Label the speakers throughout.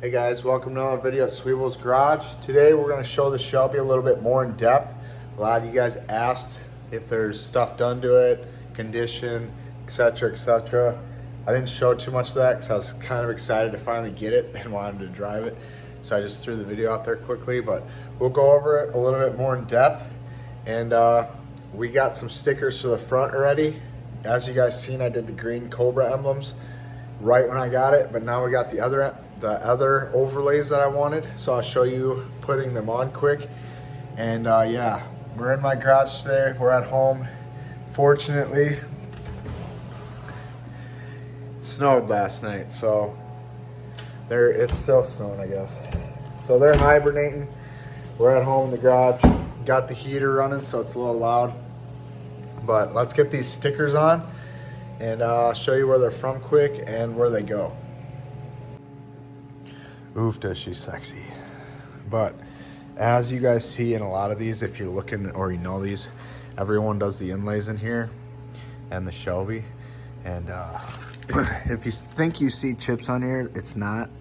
Speaker 1: Hey guys, welcome to another video at Sweevel's Garage. Today we're going to show the Shelby a little bit more in depth. A lot of you guys asked if there's stuff done to it, condition, etc, etc. I didn't show too much of that because I was kind of excited to finally get it and wanted to drive it. So I just threw the video out there quickly, but we'll go over it a little bit more in depth. And we got some stickers for the front already. As you guys seen, I did the green Cobra emblems right when I got it, but now we got the other overlays that I wanted, so I'll show you putting them on quick. And yeah, we're in my garage today. We're at home. Fortunately, it snowed last night, so it's still snowing, I guess. So they're hibernating. We're at home in the garage. Got the heater running, so it's a little loud. But let's get these stickers on, and I'll show you where they're from quick and where they go. Oof, does she sexy. But as you guys see in a lot of these, if you're looking or you know these, everyone does the inlays in here and the Shelby. And if you think you see chips on here, it's not.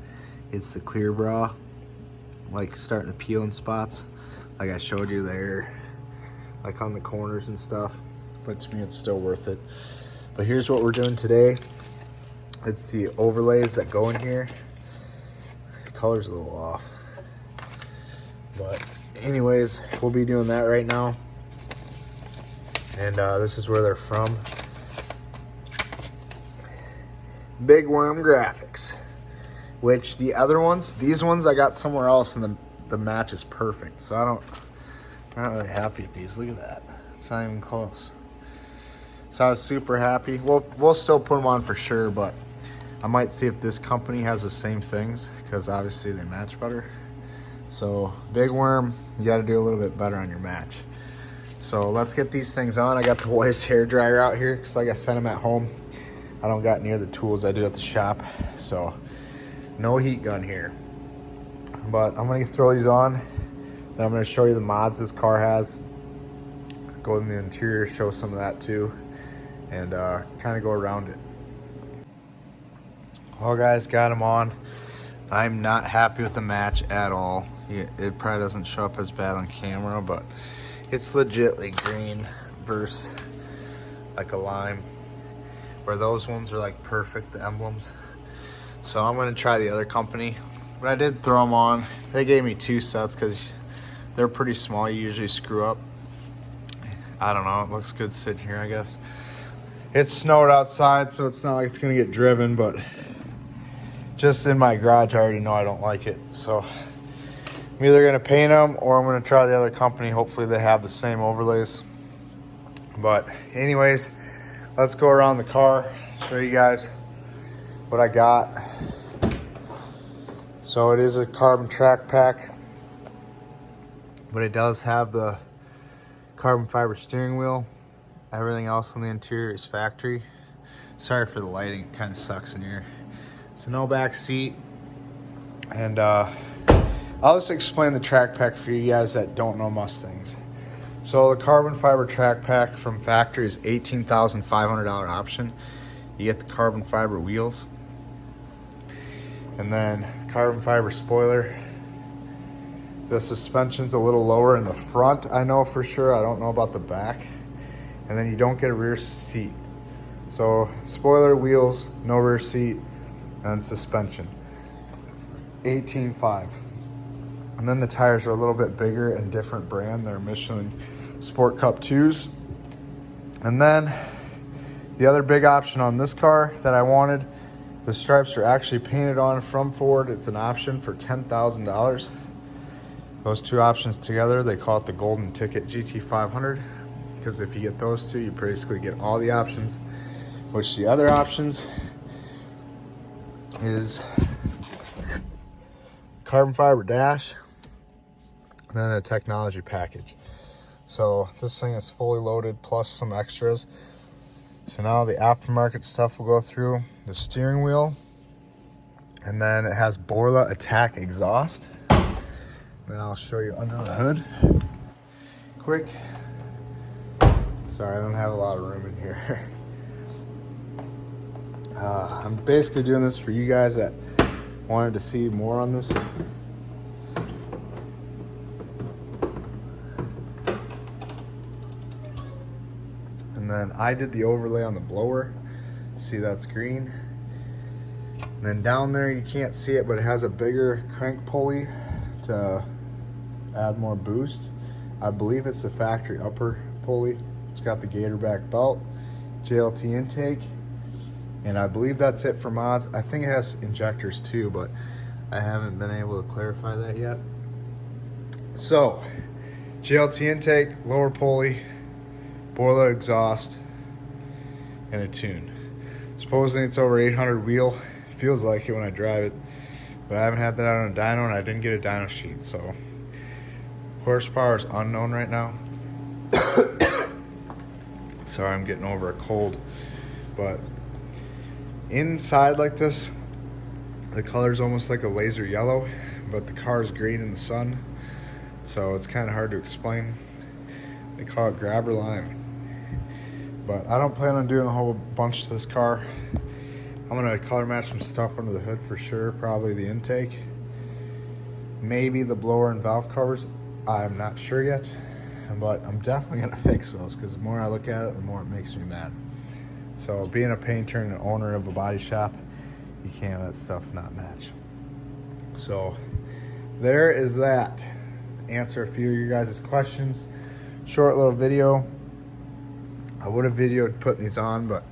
Speaker 1: It's the clear bra, like starting to peel in spots, like I showed you there, like on the corners and stuff. But to me, it's still worth it. But here's what we're doing today. It's the overlays that go in here. Color's a little off, but anyways, we'll be doing that right now. And this is where they're from. Big Worm Graphics, which the other ones, these ones I got somewhere else, and the match is perfect. So I'm not really happy with these. Look at that, it's not even close. So I was super happy. We'll still put them on for sure, but I might see if this company has the same things, because obviously they match better. So Big Worm, you got to do a little bit better on your match. So let's get these things on. I got the Weiss hair dryer out here because like I said, I'm at home. I don't got near the tools I do at the shop, so no heat gun here. But I'm gonna throw these on. Then I'm gonna show you the mods this car has. Go in the interior, show some of that too, and kind of go around it. Well guys, got them on. I'm not happy with the match at all. It probably doesn't show up as bad on camera, but it's legitly green versus like a lime, where those ones are like perfect, the emblems. So I'm gonna try the other company, but I did throw them on. They gave me 2 sets because they're pretty small. You usually screw up. I don't know, it looks good sitting here, I guess. It's snowed outside, so it's not like it's gonna get driven, but just in my garage, I already know I don't like it. So I'm either gonna paint them or I'm gonna try the other company. Hopefully they have the same overlays. But anyways, let's go around the car, show you guys what I got. So it is a carbon track pack, but it does have the carbon fiber steering wheel. Everything else on the interior is factory. Sorry for the lighting, it kind of sucks in here. So no back seat. And I'll just explain the track pack for you guys that don't know Mustangs. So the carbon fiber track pack from factory is $18,500 option. You get the carbon fiber wheels, and then carbon fiber spoiler. The suspension's a little lower in the front, I know for sure. I don't know about the back. And then you don't get a rear seat. So spoiler, wheels, no rear seat, and suspension. $18,500. And then the tires are a little bit bigger and different brand. They're Michelin Sport Cup 2s. And then the other big option on this car that I wanted, the stripes are actually painted on from Ford. It's an option for $10,000. Those 2 options together, they call it the golden ticket GT500, because if you get those 2, you basically get all the options, which the other options is carbon fiber dash and then a technology package. So this thing is fully loaded plus some extras. So now the aftermarket stuff will go through the steering wheel, and then it has Borla Attack exhaust. Then I'll show you under the hood quick. Sorry, I don't have a lot of room in here. I'm basically doing this for you guys that wanted to see more on this. And then I did the overlay on the blower. See, that's green. And then down there, you can't see it, but it has a bigger crank pulley to add more boost. I believe it's the factory upper pulley. It's got the gator back belt, JLT intake, and I believe that's it for mods. I think it has injectors too, but I haven't been able to clarify that yet. So, JLT intake, lower pulley, boiler exhaust, and a tune. Supposedly it's over 800 wheel. Feels like it when I drive it, but I haven't had that on a dyno, and I didn't get a dyno sheet, so horsepower is unknown right now. Sorry, I'm getting over a cold. But inside like this, the color is almost like a laser yellow, but the car is green in the sun, so it's kind of hard to explain. They call it grabber lime. But I don't plan on doing a whole bunch to this car. I'm gonna color match some stuff under the hood for sure, probably the intake, maybe the blower and valve covers. I'm not sure yet, but I'm definitely gonna fix those, because the more I look at it, the more it makes me mad. So being a painter and an owner of a body shop, you can't let stuff not match. So there is that. Answer a few of your guys' questions. Short little video. I would have videoed putting these on, but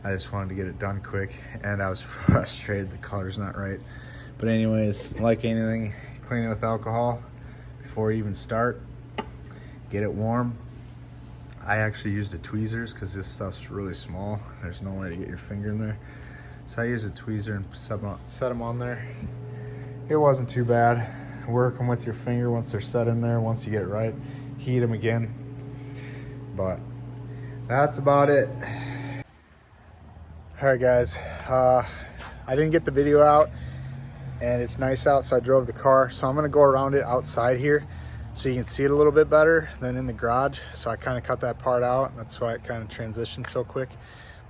Speaker 1: I just wanted to get it done quick, and I was frustrated the color's not right. But anyways, like anything, clean it with alcohol before you even start. Get it warm. I actually used the tweezers because this stuff's really small. There's no way to get your finger in there. So I used a tweezer and set them on there. It wasn't too bad. Work them with your finger once they're set in there. Once you get it right, heat them again. But that's about it. All right, guys. I didn't get the video out, and it's nice out, so I drove the car. So I'm gonna go around it outside here so you can see it a little bit better than in the garage. So I kind of cut that part out, and that's why it kind of transitioned so quick.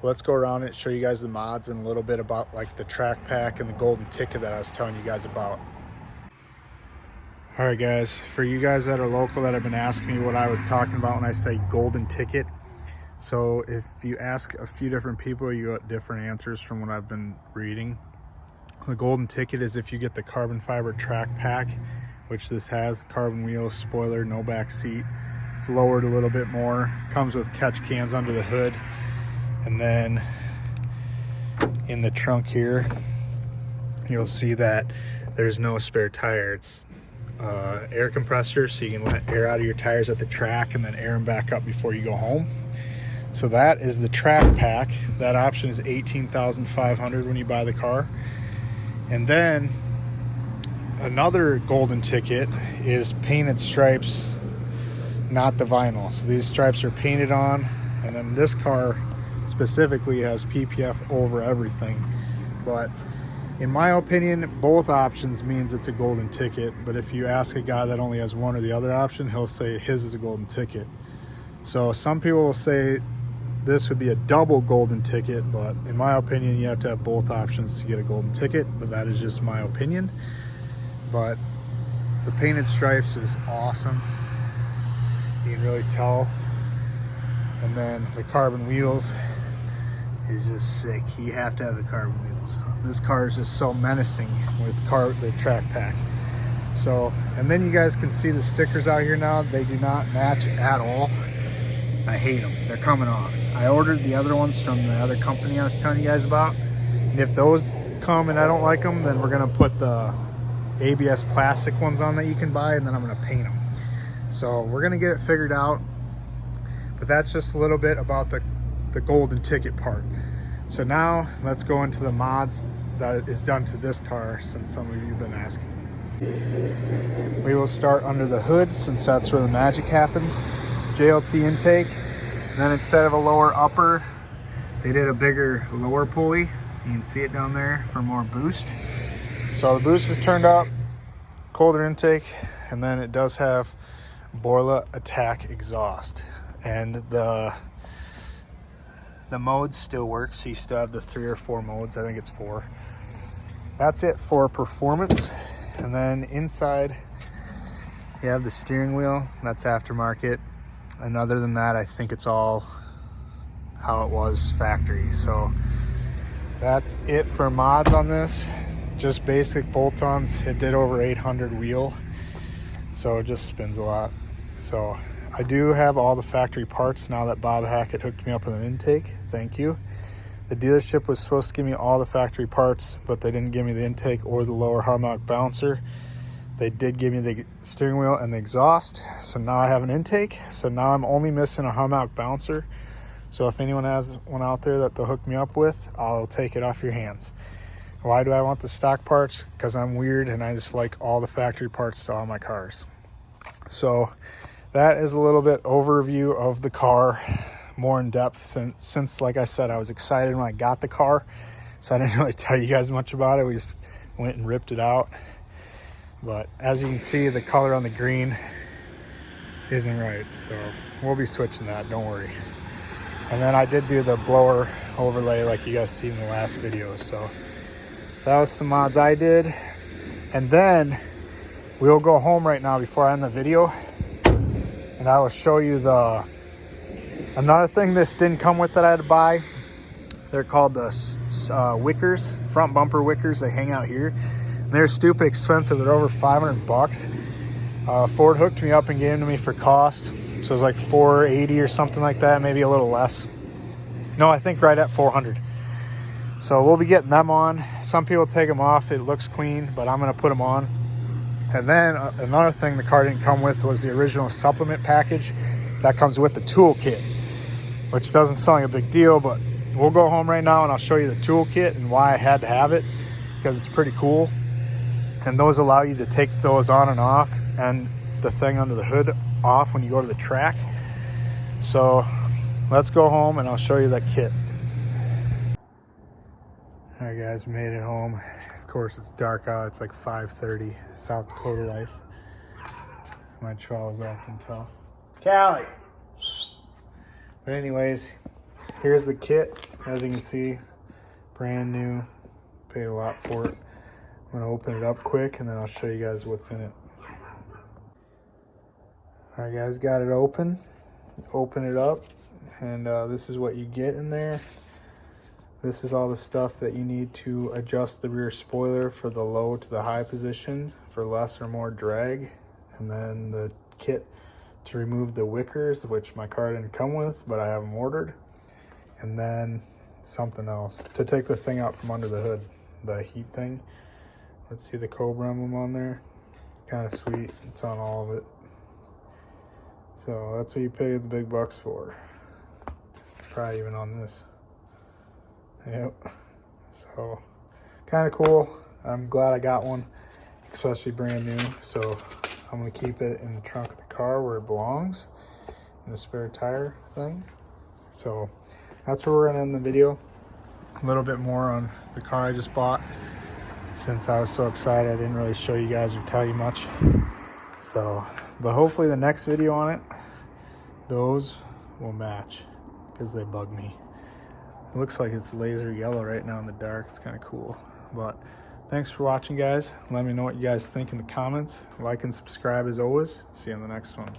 Speaker 1: Well, let's go around it, show you guys the mods and a little bit about like the track pack and the golden ticket that I was telling you guys about. All right, guys, for you guys that are local that have been asking me what I was talking about when I say golden ticket. So if you ask a few different people, you get different answers from what I've been reading. The golden ticket is if you get the carbon fiber track pack, which this has: carbon wheels, spoiler, no back seat. It's lowered a little bit more, comes with catch cans under the hood, and then in the trunk here you'll see that there's no spare tire. It's air compressor, so you can let air out of your tires at the track and then air them back up before you go home. So that is the track pack. That option is $18,500 when you buy the car. And then another golden ticket is painted stripes, not the vinyl. So these stripes are painted on, and then this car specifically has PPF over everything. But in my opinion, both options means it's a golden ticket. But if you ask a guy that only has one or the other option, he'll say his is a golden ticket. So some people will say this would be a double golden ticket, but in my opinion, you have to have both options to get a golden ticket. But that is just my opinion. But the painted stripes is awesome. You can really tell. And then the carbon wheels is just sick. You have to have the carbon wheels. This car is just so menacing with the track pack. So, and then you guys can see the stickers out here now. They do not match at all. I hate them. They're coming off. I ordered the other ones from the other company I was telling you guys about. And if those come and I don't like them, then we're gonna put the ABS plastic ones on that you can buy, and then I'm gonna paint them. So we're gonna get it figured out. But that's just a little bit about the golden ticket part. So now let's go into the mods that is done to this car, since some of you have been asking. We will start under the hood, since that's where the magic happens. JLT intake, and then instead of a lower upper, they did a bigger lower pulley. You can see it down there for more boost. So the boost is turned up, colder intake, and then it does have Borla Attack exhaust. And the modes still work, so you still have the 3 or 4 modes. I think it's 4. that's it for performance. And then inside you have the steering wheel, that's aftermarket. And other than that, I think it's all how it was factory. So that's it for mods on this. Just basic bolt-ons. It did over 800 wheel, so it just spins a lot. So I do have all the factory parts now that Bob Hackett hooked me up with an intake. Thank you. The dealership was supposed to give me all the factory parts, but they didn't give me the intake or the lower harmonic balancer. They did give me the steering wheel and the exhaust, so now I have an intake. So now I'm only missing a harmonic balancer. So if anyone has one out there that they'll hook me up with, I'll take it off your hands. Why do I want the stock parts? Because I'm weird and I just like all the factory parts to all my cars. So that is a little bit overview of the car, more in depth. And since, like I said, I was excited when I got the car, so I didn't really tell you guys much about it. We just went and ripped it out. But as you can see, the color on the green isn't right, so we'll be switching that, don't worry. And then I did do the blower overlay like you guys see in the last video. So that was some mods I did. And then we'll go home right now before I end the video, and I will show you another thing this didn't come with that I had to buy. They're called the wickers, front bumper wickers. They hang out here. They're stupid expensive. They're over 500 bucks. Ford hooked me up and gave them to me for cost. So it was like 480 or something like that, maybe a little less. No, I think right at 400. So we'll be getting them on. Some people take them off. It looks clean, but I'm going to put them on. And then another thing the car didn't come with was the original supplement package that comes with the toolkit, which doesn't sound like a big deal, but we'll go home right now and I'll show you the toolkit and why I had to have it, because it's pretty cool. And those allow you to take those on and off, and the thing under the hood off when you go to the track. So let's go home and I'll show you that kit. All right guys, we made it home. Of course it's dark out. It's like 5:30, South Dakota life. My chihuahua was acting tough. Callie! But anyways, here's the kit. As you can see, brand new. Paid a lot for it. I'm gonna open it up quick and then I'll show you guys what's in it. All right guys, got it open. Open it up and this is what you get in there. This is all the stuff that you need to adjust the rear spoiler for the low to the high position for less or more drag. And then the kit to remove the wickers, which my car didn't come with, but I have them ordered. And then something else to take the thing out from under the hood, the heat thing. Let's see the Cobra emblem on there. Kind of sweet. It's on all of it. So that's what you pay the big bucks for. It's probably even on this. Yep. So kind of cool. I'm glad I got one, especially brand new. So I'm gonna keep it in the trunk of the car where it belongs, in the spare tire thing. So that's where we're gonna end the video. A little bit more on the car I just bought. Since I was so excited, I didn't really show you guys or tell you much. So, but hopefully the next video on it, those will match, because they bug me. It looks like it's laser yellow right now in the dark. It's kind of cool. But thanks for watching, guys. Let me know what you guys think in the comments. Like and subscribe as always. See you on the next one.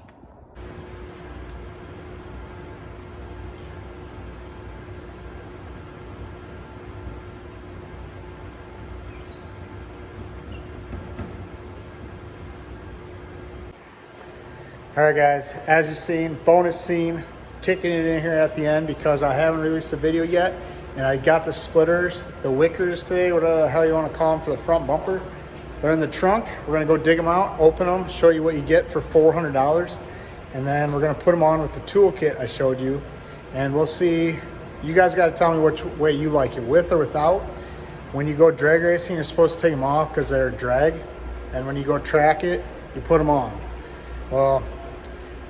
Speaker 1: All right guys, as you've seen, bonus scene, kicking it in here at the end because I haven't released a video yet, and I got the splitters, the wickers today, whatever the hell you want to call them, for the front bumper. They're in the trunk. We're gonna go dig them out, open them, show you what you get for $400, and then we're gonna put them on with the toolkit I showed you, and we'll see. You guys got to tell me which way you like it, with or without. When you go drag racing, you're supposed to take them off because they're drag, and when you go track it, you put them on. Well,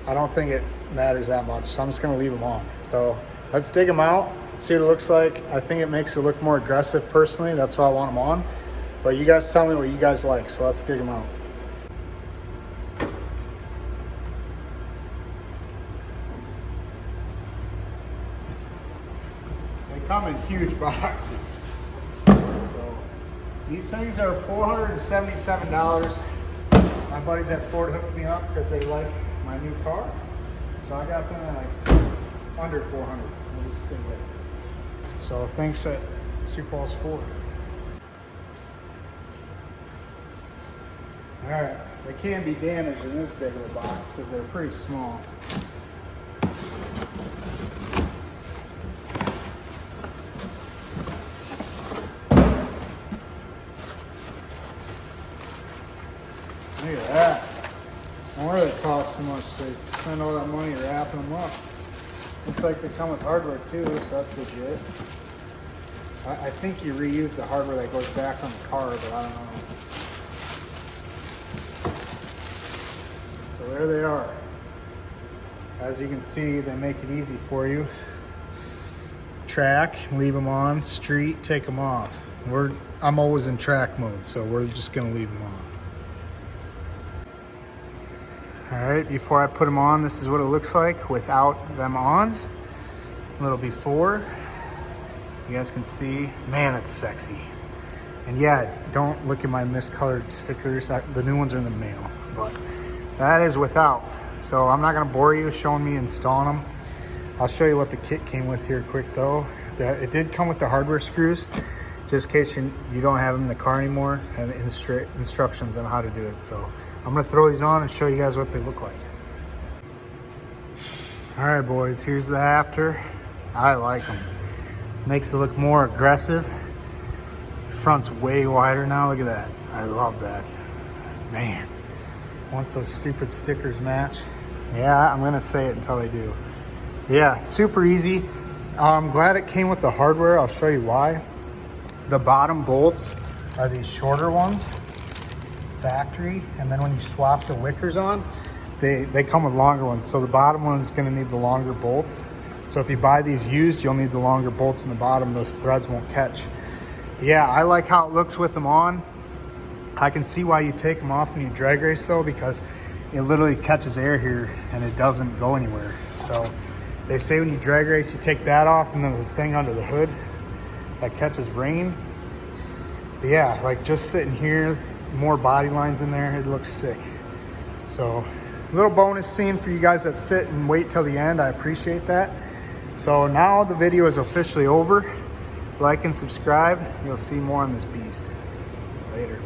Speaker 1: I don't think it matters that much, so I'm just gonna leave them on. So let's dig them out, see what it looks like. I think it makes it look more aggressive personally. That's why I want them on. But you guys tell me what you guys like, so let's dig them out. They come in huge boxes. So These things are $477. My buddies at Ford hooked me up because they like my new car. So I got them at like under 400. We'll just say that. So thanks at Sioux Falls Ford. Alright, they can be damaged in this big of a box because they're pretty small. Look at that. No wonder it costs so much. They spend all that money wrapping them up. Looks like they come with hardware too, so that's legit. I think you reuse the hardware that goes back on the car, but I don't know. So there they are. As you can see, they make it easy for you. Track, leave them on. Street, take them off. I'm always in track mode, so we're just gonna leave them on. All right, before I put them on, this is what it looks like without them on. A little before. You guys can see, man, it's sexy. And yeah, don't look at my miscolored stickers. The new ones are in the mail, but that is without. So I'm not gonna bore you showing me installing them. I'll show you what the kit came with here quick though. It did come with the hardware screws, just in case you don't have them in the car anymore, and instructions on how to do it. So I'm gonna throw these on and show you guys what they look like. All right, boys, here's the after. I like them. Makes it look more aggressive. Front's way wider now, look at that. I love that. Man, once those stupid stickers match. Yeah, I'm gonna say it until they do. Yeah, super easy. I'm glad it came with the hardware. I'll show you why. The bottom bolts are these shorter ones, factory, and then when you swap the wickers on, they come with longer ones. So the bottom one's gonna need the longer bolts. So if you buy these used, you'll need the longer bolts in the bottom. Those threads won't catch. Yeah, I like how it looks with them on. I can see why you take them off when you drag race though, because it literally catches air here and it doesn't go anywhere. So they say when you drag race, you take that off and then the thing under the hood that catches rain. But yeah, like just sitting here, more body lines in there, it looks sick. So a little bonus scene for you guys that sit and wait till the end. I appreciate that. So now the video is officially over. Like and subscribe. You'll see more on this beast. Later.